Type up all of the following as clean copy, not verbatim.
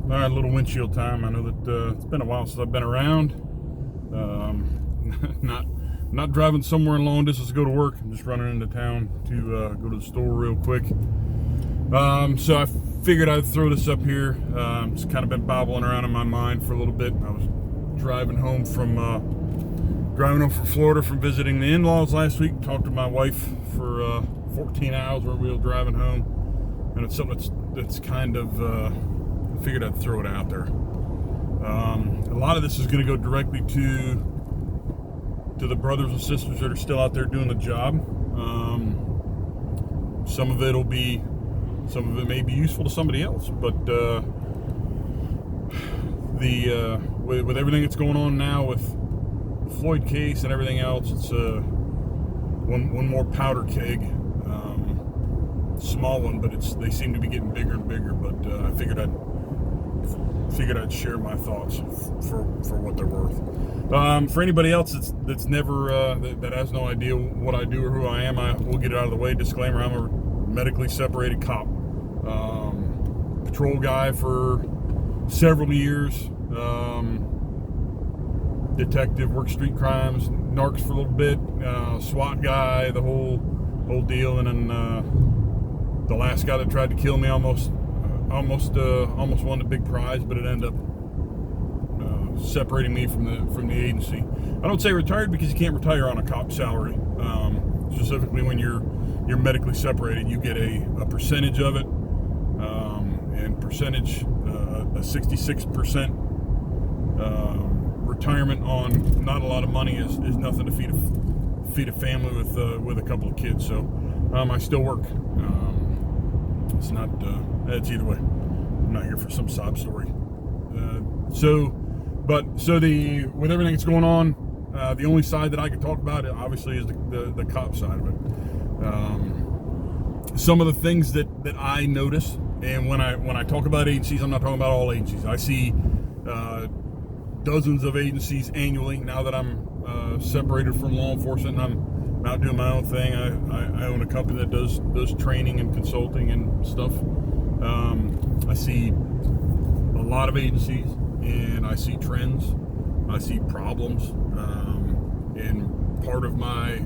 All right, a little windshield time. I know that it's been a while since I've been around. Not driving somewhere long distance to go to work. I'm just running into town to go to the store real quick. So I figured I'd throw this up here. It's kind of been bobbling around in my mind for a little bit. I was driving home from Florida from visiting the in-laws last week. Talked to my wife for 14 hours where we were driving home, and it's something that's kind of I figured I'd throw it out there. A lot of this is going to go directly to the brothers and sisters that are still out there doing the job. Some of it may be useful to somebody else, but with everything that's going on now with the Floyd case and everything else, it's one more powder keg. Small one, but they seem to be getting bigger and bigger. But I figured I'd share my thoughts for what they're worth. For anybody else that's never that has no idea what I do or who I am, I will get it out of the way. Disclaimer: I'm a medically separated cop, patrol guy for several years, detective, work street crimes, narcs for a little bit, SWAT guy, the whole deal, and then the last guy that tried to kill me almost won the big prize, but it ended up separating me from the agency. I don't say retired because you can't retire on a cop salary. Specifically, when you're medically separated, you get a percentage of it, and percentage a 66% retirement on not a lot of money is nothing to feed a family with a couple of kids. So I still work. It's not. It's either way. I'm not here for some sob story. With everything that's going on, the only side that I can talk about, obviously, is the cop side of it. Some of the things that I notice, and when I talk about agencies, I'm not talking about all agencies. I see dozens of agencies annually now that I'm separated from law enforcement and I'm out doing my own thing. I own a company that does training and consulting and stuff. I see a lot of agencies, and I see trends. I see problems, and part of my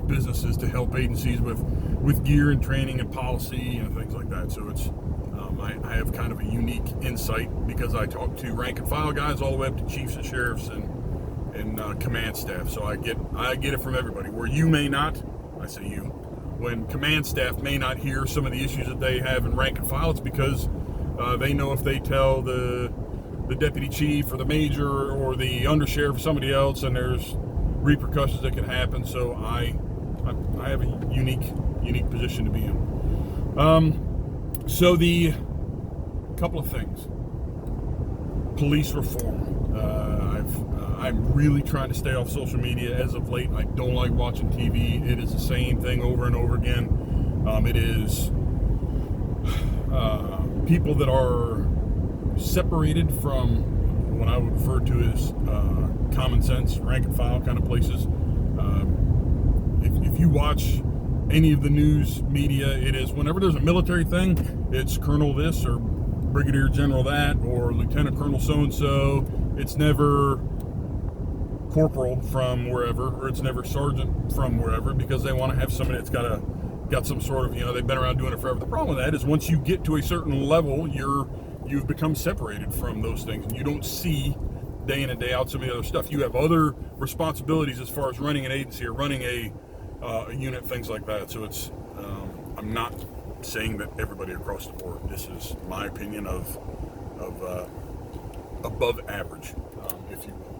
business is to help agencies with gear and training and policy and things like that. So it's I have kind of a unique insight because I talk to rank and file guys all the way up to chiefs and sheriffs and command staff. So I get it from everybody. Where you may not, I say you, when command staff may not hear some of the issues that they have in rank and file, it's because they know if they tell the deputy chief or the major or the undersheriff or somebody else, and there's repercussions that can happen. So I have a unique position to be in. So the couple of things. Police reform. I'm really trying to stay off social media as of late. I don't like watching TV. It is the same thing over and over again. It is people that are separated from what I would refer to as common sense, rank and file kind of places. If you watch any of the news media, it is whenever there's a military thing, it's Colonel this or Brigadier General that or Lieutenant Colonel so-and-so. It's never corporal from wherever, or it's never sergeant from wherever, because they want to have somebody that's got some sort of, they've been around doing it forever. The problem with that is once you get to a certain level, you've become separated from those things, and you don't see day in and day out some of the other stuff. You have other responsibilities as far as running an agency or running a unit, things like that. So it's I'm not saying that everybody across the board. This is my opinion of above average, if you will.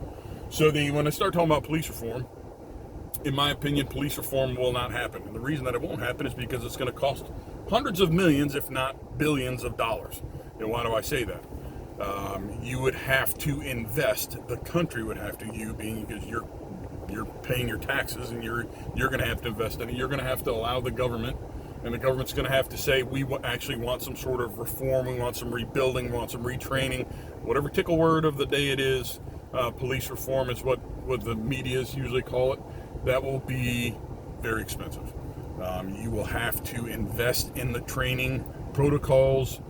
So when I start talking about police reform, in my opinion, police reform will not happen. And the reason that it won't happen is because it's going to cost hundreds of millions, if not billions of dollars. And why do I say that? You would have to invest, the country would have to, because you're paying your taxes, and you're going to have to invest in it. You're going to have to allow the government, and the government's going to have to say, we actually want some sort of reform, we want some rebuilding, we want some retraining, whatever tickle word of the day it is. Police reform is what the medias usually call it. That will be very expensive. You will have to invest in the training protocols,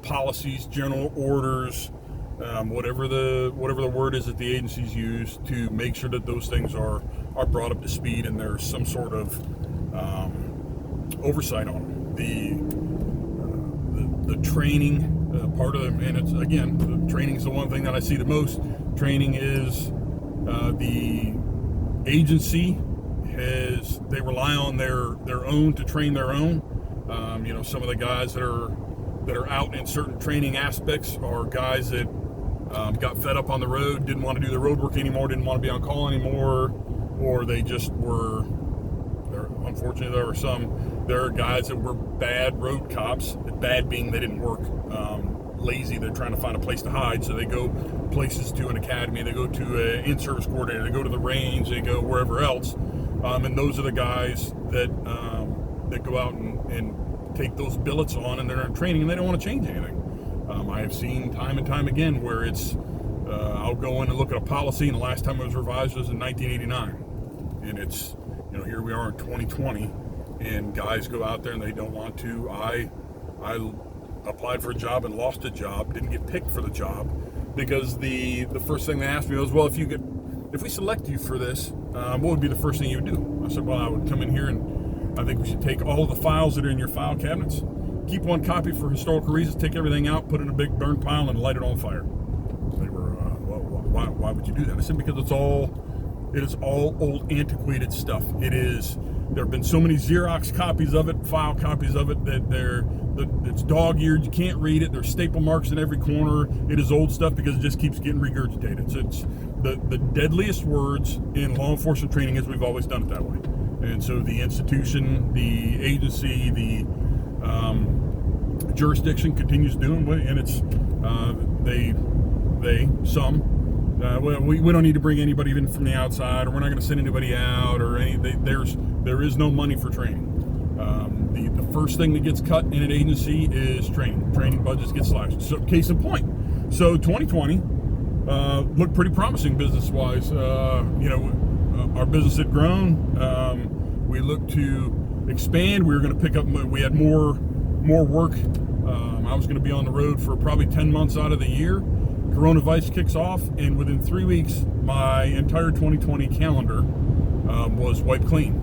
policies, general orders, whatever the word is that the agencies use to make sure that those things are brought up to speed and there's some sort of oversight on them. The training part of them, and it's again, the training is the one thing that I see the most. Training is the agency they rely on their own to train their own. Some of the guys that are out in certain training aspects are guys that got fed up on the road, didn't want to do the road work anymore, didn't want to be on call anymore, or they just were. Unfortunately, there are guys that were bad road cops. Bad being they didn't work. Lazy, they're trying to find a place to hide, so they go places to an academy, they go to an in-service coordinator, they go to the range, they go wherever else, and those are the guys that go out and take those billets on, and they're in training and they don't want to change anything. I have seen time and time again where it's I'll go in and look at a policy, and the last time it was revised was in 1989, and it's here we are in 2020, and guys go out there and they don't want to. I applied for a job and lost a job, didn't get picked for the job because the first thing they asked me was, well, if we select you for this, what would be the first thing you would do? I said, well, I would come in here and I think we should take all of the files that are in your file cabinets, keep one copy for historical reasons, take everything out, put it in a big burn pile, and light it on fire. They were, well, why would you do that? I said, because it is all old, antiquated stuff. There have been so many Xerox copies of it, file copies of it, that it's dog-eared. You can't read it. There's staple marks in every corner. It is old stuff because it just keeps getting regurgitated. So it's the deadliest words in law enforcement training is we've always done it that way. And so the institution, the agency, the jurisdiction continues doing it, and it's we don't need to bring anybody in from the outside, or we're not going to send anybody out, or there is no money for training. The first thing that gets cut in an agency is training. Training budgets get slashed. So case in point. So 2020 looked pretty promising business-wise. Our business had grown. We looked to expand. We were going to pick up. We had more work. I was going to be on the road for probably 10 months out of the year. Coronavirus kicks off, and within 3 weeks, my entire 2020 calendar was wiped clean.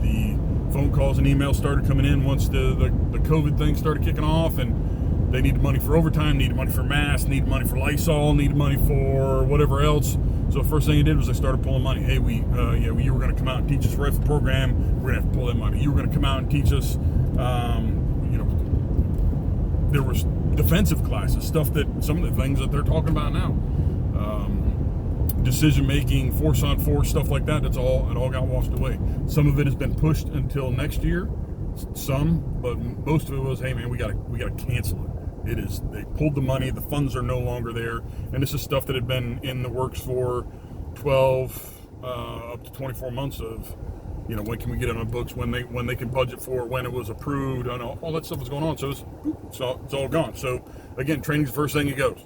The phone calls and emails started coming in once the COVID thing started kicking off, and they needed money for overtime, needed money for masks, needed money for Lysol, needed money for whatever else. So the first thing I did was I started pulling money. Hey, you were going to come out and teach us rifle program. We're going to have to pull that money. You were going to come out and teach us. There was defensive classes, stuff that some of the things that they're talking about now, decision making, force on force, stuff like that. It all got washed away. Some of it has been pushed until next year. But most of it was, hey man, we gotta cancel it. They pulled the money, the funds are no longer there, and this is stuff that had been in the works for 12 up to 24 months of. When can we get it on the books? When they can budget for it? When it was approved? I know all that stuff was going on. So it's all gone. So again, training's the first thing it goes.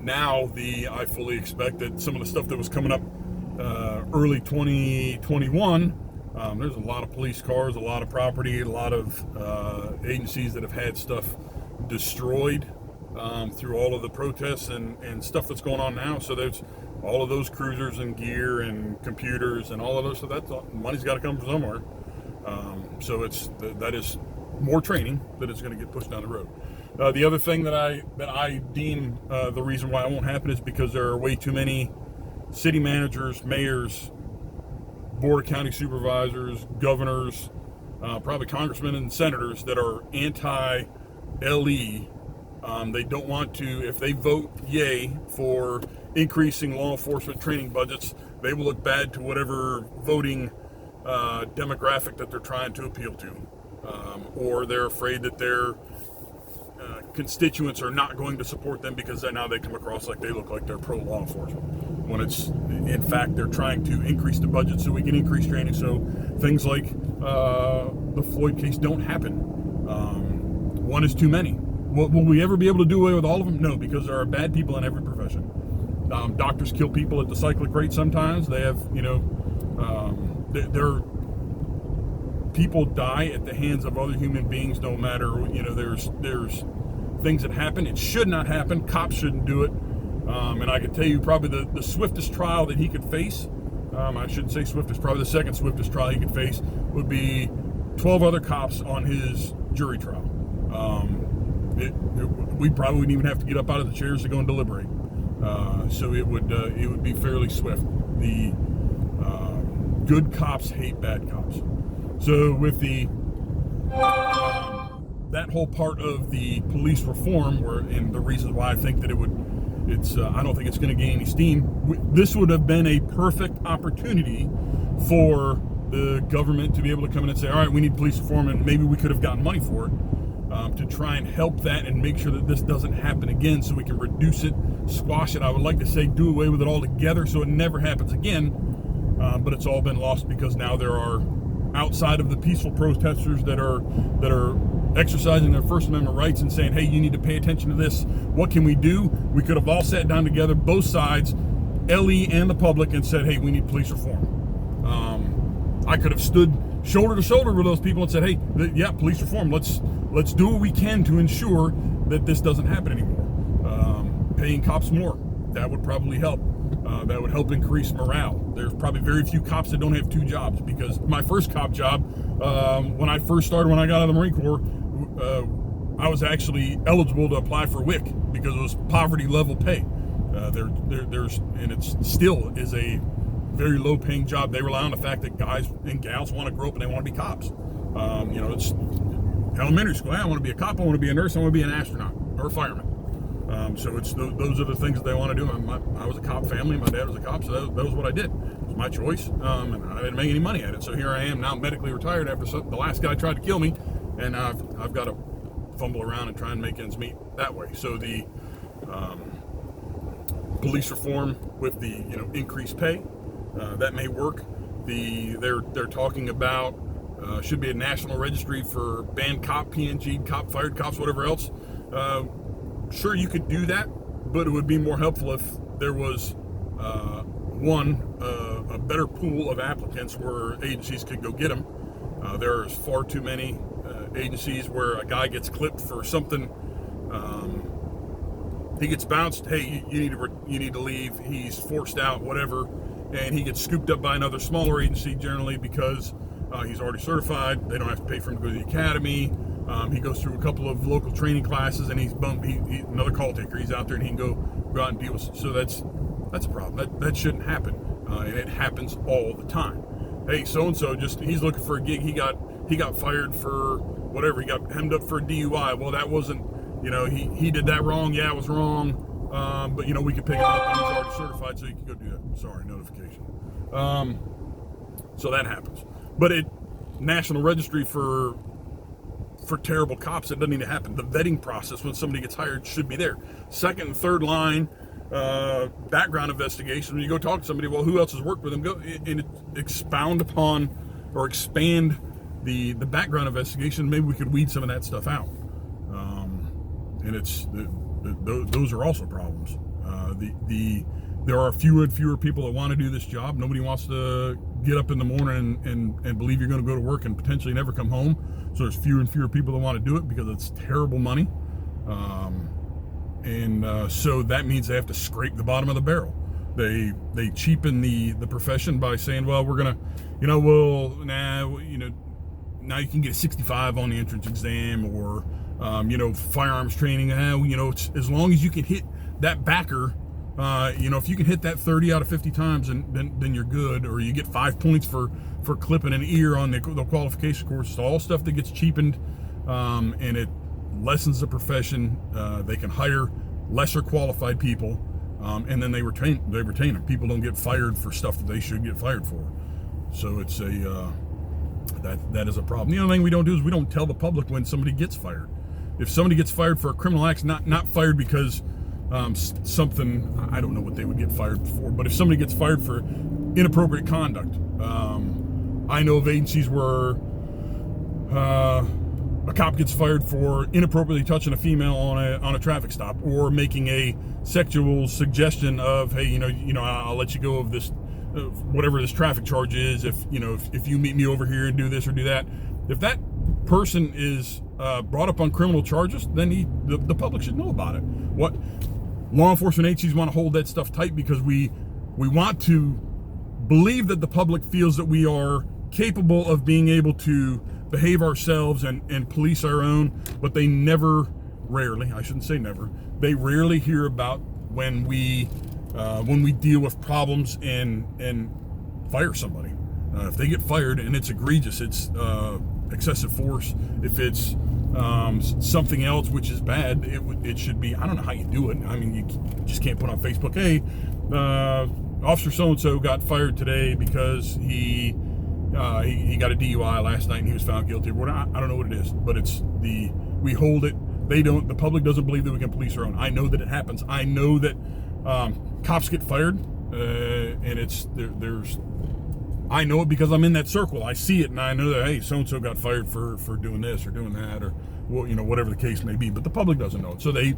Now I fully expect that some of the stuff that was coming up early 2021. There's a lot of police cars, a lot of property, a lot of agencies that have had stuff destroyed through all of the protests and stuff that's going on now. So there's all of those cruisers and gear and computers and all of those. So money's got to come from somewhere. So that is more training that is going to get pushed down the road. The other thing that I deem the reason why it won't happen is because there are way too many city managers, mayors, board of county supervisors, governors, probably congressmen and senators that are anti-LE. They don't want to, if they vote yay for increasing law enforcement training budgets, they will look bad to whatever voting demographic that they're trying to appeal to. Or they're afraid that their constituents are not going to support them because now they come across like they look like they're pro-law enforcement. When it's, in fact, they're trying to increase the budget so we can increase training so things like the Floyd case don't happen. One is too many. Will we ever be able to do away with all of them? No, because there are bad people in every profession. Doctors kill people at the cyclic rate sometimes. They have, people die at the hands of other human beings, no matter, there's things that happen. It should not happen. Cops shouldn't do it. And I can tell you probably the swiftest trial that he could face, I shouldn't say swiftest, probably the second swiftest trial he could face would be 12 other cops on his jury trial. We probably wouldn't even have to get up out of the chairs to go and deliberate. So it would be fairly swift. The good cops hate bad cops. So with that whole part of the police reform, and the reasons why I think that I don't think it's going to gain any steam. This would have been a perfect opportunity for the government to be able to come in and say, all right, we need police reform, and maybe we could have gotten money for it to try and help that and make sure that this doesn't happen again, so we can reduce it, squash it. I would like to say do away with it altogether so it never happens again, but it's all been lost because now there are, outside of the peaceful protesters that are exercising their First Amendment rights and saying, hey, you need to pay attention to this. What can we do? We could have all sat down together, both sides, LE and the public, and said, hey, we need police reform. I could have stood shoulder to shoulder with those people and said, hey, police reform. Let's do what we can to ensure that this doesn't happen anymore. Paying cops more, that would probably help. That would help increase morale. There's probably very few cops that don't have two jobs, because my first cop job, when I got out of the Marine Corps, I was actually eligible to apply for WIC because it was poverty level pay. And it still is a very low paying job. They rely on the fact that guys and gals want to grow up and they want to be cops. It's elementary school. I want to be a cop. I want to be a nurse. I want to be an astronaut or a fireman. So those are the things that they want to do. I was a cop family. My dad was a cop, so that was what I did. It was my choice, and I didn't make any money at it. So here I am now, medically retired after the last guy tried to kill me, and I've got to fumble around and try and make ends meet that way. So the police reform with the increased pay, that may work. They're talking about should be a national registry for banned cop, PNG, cop, fired cops, whatever else. Sure, you could do that, but it would be more helpful if there was a better pool of applicants where agencies could go get them. There's far too many agencies where a guy gets clipped for something. He gets bounced. Hey, you need to leave. He's forced out, whatever, and he gets scooped up by another smaller agency generally because he's already certified. They don't have to pay for him to go to the academy. He goes through a couple of local training classes, and he's another call taker. He's out there, and he can go out and deal with it. So that's a problem. That shouldn't happen, and it happens all the time. Hey, so and so he's looking for a gig. He got fired for whatever. He got hemmed up for a DUI. Well, that wasn't. He did that wrong. Yeah, it was wrong. But we could pick him up. And he's already certified, so he can go do that. Sorry, notification. So that happens. But national registry for terrible cops, it doesn't need to happen. The vetting process when somebody gets hired should be there. Second and third line background investigation. When you go talk to somebody, well, who else has worked with them? Go and expand the background investigation. Maybe we could weed some of that stuff out. And those are also problems. There are fewer and fewer people that want to do this job. Nobody wants to get up in the morning and believe you're going to go to work and potentially never come home. So there's fewer and fewer people that want to do it because it's terrible money. So that means they have to scrape the bottom of the barrel. They cheapen the profession by saying, well, we're going to, now you can get a 65 on the entrance exam, or, firearms training. It's, as long as you can hit that backer, if you can hit that 30 out of 50 times, then you're good, or you get 5 points for clipping an ear on the qualification course. It's all stuff that gets cheapened, and it lessens the profession. They can hire lesser qualified people, and then they retain them. People don't get fired for stuff that they should get fired for. So it's that is a problem. The only thing we don't do is we don't tell the public when somebody gets fired. If somebody gets fired for a criminal act, not fired because something, I don't know what they would get fired for, but if somebody gets fired for inappropriate conduct, I know of agencies where a cop gets fired for inappropriately touching a female on a traffic stop, or making a sexual suggestion of, hey, I'll let you go of this whatever this traffic charge is. If you meet me over here and do this or do that, if that person is brought up on criminal charges, then the public should know about it. What law enforcement agencies want to hold that stuff tight because we want to believe that the public feels that we are capable of being able to behave ourselves and police our own, but they rarely hear about when we deal with problems and fire somebody. If they get fired and it's egregious, it's excessive force. If it's something else which is bad, it should be. I don't know how you do it. I mean, you just can't put on Facebook, hey, Officer so-and-so got fired today because he got a DUI last night and he was found guilty. I don't know what it is, but we hold it. The public doesn't believe that we can police our own. I know that it happens. I know that cops get fired, and I know it because I'm in that circle. I see it, and I know that, hey, so-and-so got fired for doing this or doing that, or whatever the case may be. But the public doesn't know it, so they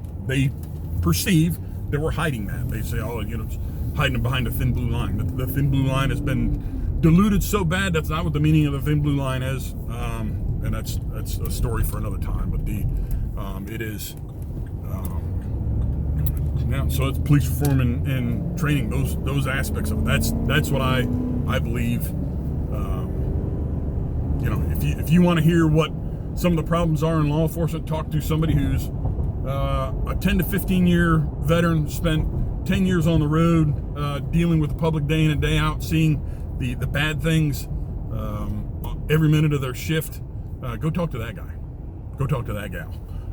perceive that we're hiding that. They say, oh, it's hiding behind a thin blue line. The thin blue line has been diluted so bad. That's not what the meaning of the thin blue line is, and that's a story for another time. But it is. Yeah, so it's police reform and training, those aspects of it. That's what I believe. If you want to hear what some of the problems are in law enforcement, talk to somebody who's a 10 to 15 year veteran, spent 10 years on the road, dealing with the public day in and day out, seeing the bad things every minute of their shift. Go talk to that guy. Go talk to that gal.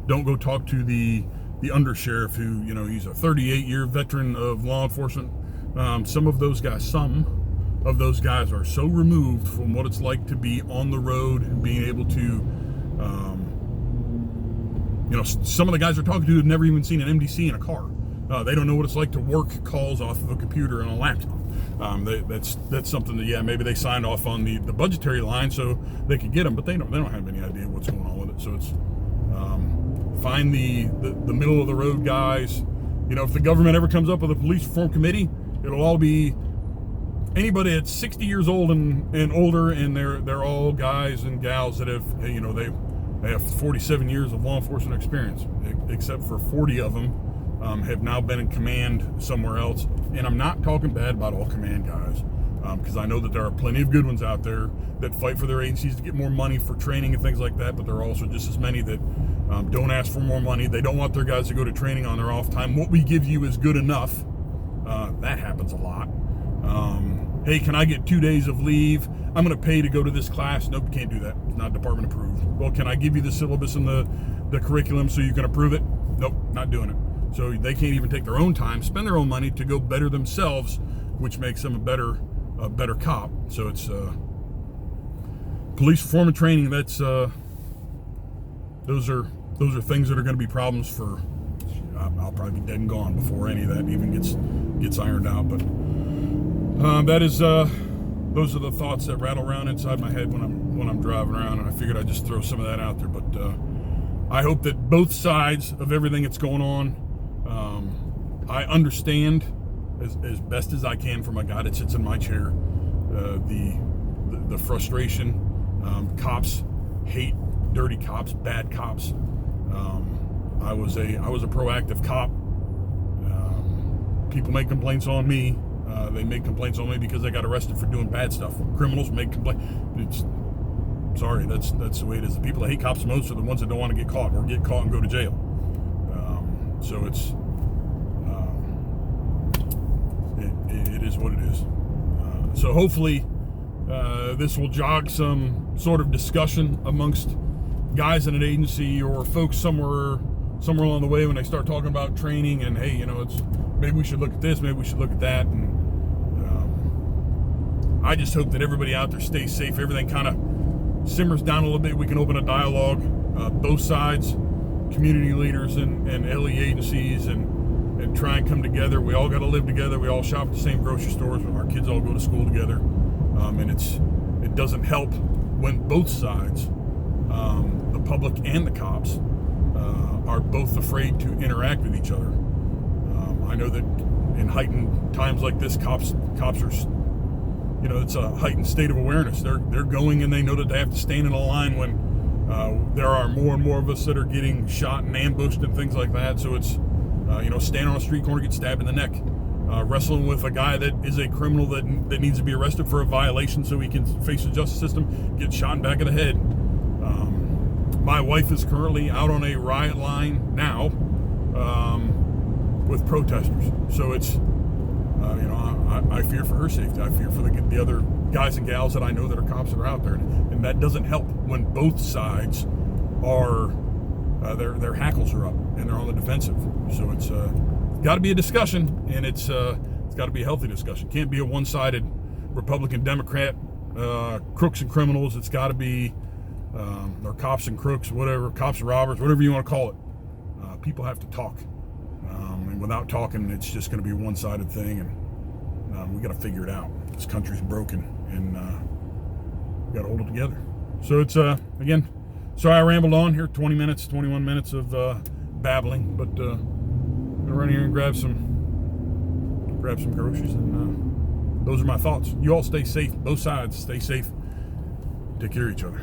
Don't go talk to the undersheriff who, he's a 38-year veteran of law enforcement. Some of those guys are so removed from what it's like to be on the road and being able to, some of the guys they're talking to have never even seen an MDC in a car. They don't know what it's like to work calls off of a computer and a laptop. That's something that, maybe they signed off on the budgetary line so they could get them, but they don't have any idea what's going on with it. So it's, find the middle of the road guys. If the government ever comes up with a police reform committee, it'll all be anybody that's 60 years old and older, and they're all guys and gals that have, they have 47 years of law enforcement experience, except for 40 of them have now been in command somewhere else. And I'm not talking bad about all command guys, because I know that there are plenty of good ones out there that fight for their agencies to get more money for training and things like that, but there are also just as many that don't ask for more money. They don't want their guys to go to training on their off time. What we give you is good enough. That happens a lot. Hey, can I get 2 days of leave? I'm going to pay to go to this class. Nope, can't do that. It's not department approved. Well, can I give you the syllabus and the curriculum so you can approve it? Nope, not doing it. So they can't even take their own time, spend their own money to go better themselves, which makes them a better cop. So it's police reform and training. That's those are things that are going to be problems for. I'll probably be dead and gone before any of that even gets ironed out. But those are the thoughts that rattle around inside my head when I'm driving around, and I figured I'd just throw some of that out there. But I hope that both sides of everything that's going on, I understand as best as I can from a guy that sits in my chair, the frustration. Cops hate dirty cops, bad cops. I was a proactive cop. People make complaints on me. They make complaints on me because they got arrested for doing bad stuff. Criminals make complaints. Sorry, that's the way it is. The people that hate cops most are the ones that don't want to get caught or get caught and go to jail. So it's it is what it is. So hopefully this will jog some sort of discussion amongst guys in an agency or folks somewhere along the way when they start talking about training and, hey, it's maybe we should look at this, maybe we should look at that. And I just hope that everybody out there stays safe. Everything kind of simmers down a little bit. We can open a dialogue, both sides, community leaders and LE agencies, and try and come together. We all got to live together. We all shop at the same grocery stores. Our kids all go to school together. And it doesn't help when both sides, the public and the cops, are both afraid to interact with each other. I know that in heightened times like this, cops are it's a heightened state of awareness. They're going, and they know that they have to stand in a line when there are more and more of us that are getting shot and ambushed and things like that. So it's stand on a street corner, get stabbed in the neck, wrestling with a guy that is a criminal that needs to be arrested for a violation so he can face the justice system, get shot in the back of the head. My wife is currently out on a riot line now with protesters. So it's I fear for her safety. I fear for the other guys and gals that I know that are cops that are out there, and that doesn't help when both sides are their hackles are up and they're on the defensive. So it's got to be a discussion, and it's got to be a healthy discussion. Can't be a one-sided Republican Democrat, crooks and criminals. It's got to be or cops and crooks, whatever, cops and robbers, whatever you want to call it. People have to talk, and without talking, it's just going to be a one-sided thing, and we got to figure it out. This country's broken, and we got to hold it together. So it's again, sorry I rambled on here. 21 minutes of babbling, but I'm gonna run here and grab some groceries, and those are my thoughts. You all stay safe. Both sides stay safe. Take care of each other.